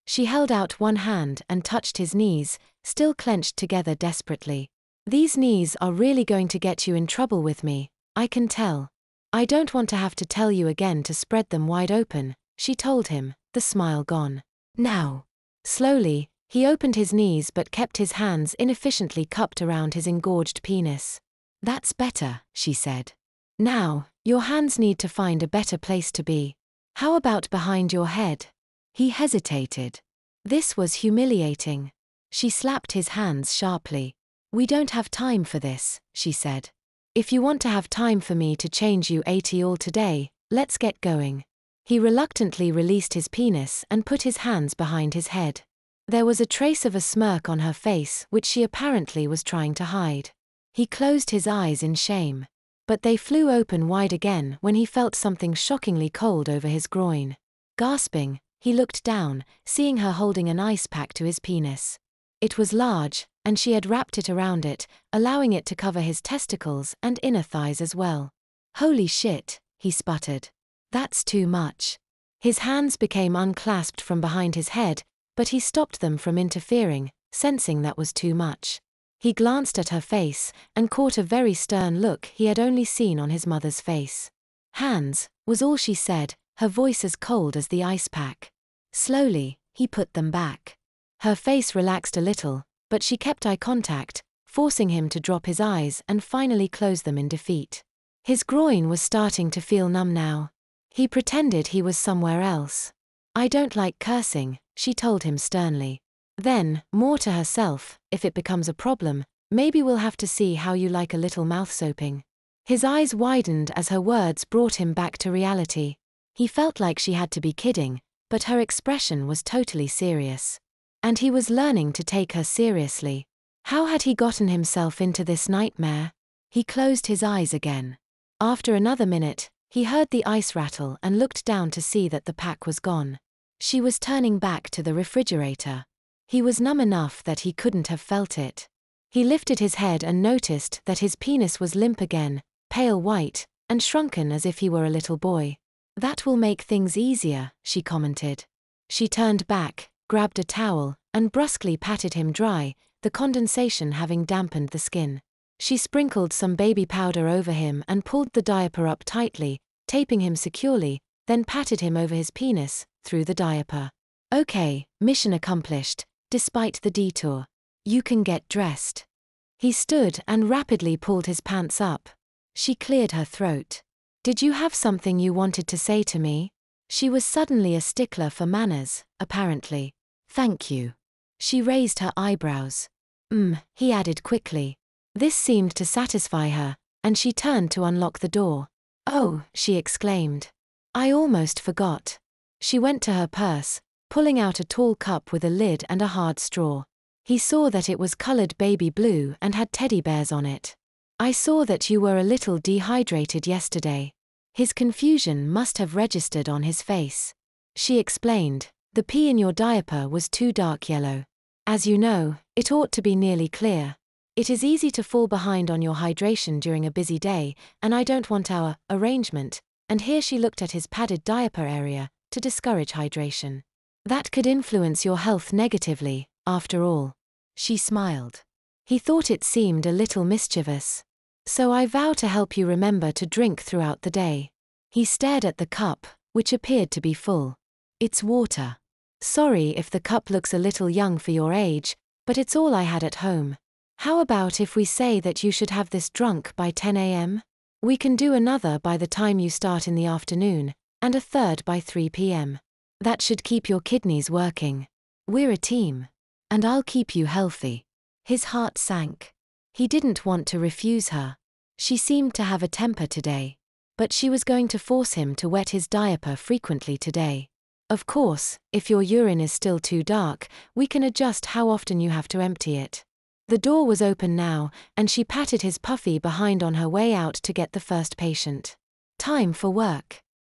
She held out one hand and touched his knees, still clenched together desperately. These knees are really going to get you in trouble with me, I can tell. I don't want to have to tell you again to spread them wide open, she told him, the smile gone. Now. Slowly, he opened his knees but kept his hands inefficiently cupped around his engorged penis. That's better, she said. Now, your hands need to find a better place to be. How about behind your head? He hesitated. This was humiliating. She slapped his hands sharply. We don't have time for this, she said. If you want to have time for me to change you 80 all today, let's get going. He reluctantly released his penis and put his hands behind his head. There was a trace of a smirk on her face which she apparently was trying to hide. He closed his eyes in shame. But they flew open wide again when he felt something shockingly cold over his groin. Gasping, he looked down, seeing her holding an ice pack to his penis. It was large, and she had wrapped it around it, allowing it to cover his testicles and inner thighs as well. Holy shit, he sputtered. That's too much. His hands became unclasped from behind his head, but he stopped them from interfering, sensing that was too much. He glanced at her face and caught a very stern look he had only seen on his mother's face. Hands, was all she said, her voice as cold as the ice pack. Slowly, he put them back. Her face relaxed a little, but she kept eye contact, forcing him to drop his eyes and finally close them in defeat. His groin was starting to feel numb now. He pretended he was somewhere else. I don't like cursing, she told him sternly. Then, more to herself, if it becomes a problem, maybe we'll have to see how you like a little mouth soaping. His eyes widened as her words brought him back to reality. He felt like she had to be kidding, but her expression was totally serious. And he was learning to take her seriously. How had he gotten himself into this nightmare? He closed his eyes again. After another minute, he heard the ice rattle and looked down to see that the pack was gone. She was turning back to the refrigerator. He was numb enough that he couldn't have felt it. He lifted his head and noticed that his penis was limp again, pale white, and shrunken as if he were a little boy. That will make things easier, she commented. She turned back, grabbed a towel, and brusquely patted him dry, the condensation having dampened the skin. She sprinkled some baby powder over him and pulled the diaper up tightly, taping him securely, then patted him over his penis, through the diaper. Okay, mission accomplished. Despite the detour. You can get dressed. He stood and rapidly pulled his pants up. She cleared her throat. Did you have something you wanted to say to me? She was suddenly a stickler for manners, apparently. Thank you. She raised her eyebrows. He added quickly. This seemed to satisfy her, and she turned to unlock the door. Oh, she exclaimed. I almost forgot. She went to her purse, pulling out a tall cup with a lid and a hard straw. He saw that it was colored baby blue and had teddy bears on it. I saw that you were a little dehydrated yesterday. His confusion must have registered on his face. She explained, the pee in your diaper was too dark yellow. As you know, it ought to be nearly clear. It is easy to fall behind on your hydration during a busy day, and I don't want our arrangement, and here she looked at his padded diaper area, to discourage hydration. That could influence your health negatively, after all. She smiled. He thought it seemed a little mischievous. So I vow to help you remember to drink throughout the day. He stared at the cup, which appeared to be full. It's water. Sorry if the cup looks a little young for your age, but it's all I had at home. How about if we say that you should have this drunk by 10 a.m.? We can do another by the time you start in the afternoon, and a third by 3 p.m. That should keep your kidneys working. We're a team. And I'll keep you healthy. His heart sank. He didn't want to refuse her. She seemed to have a temper today. But she was going to force him to wet his diaper frequently today. Of course, if your urine is still too dark, we can adjust how often you have to empty it. The door was open now, and she patted his puffy behind on her way out to get the first patient. Time for work.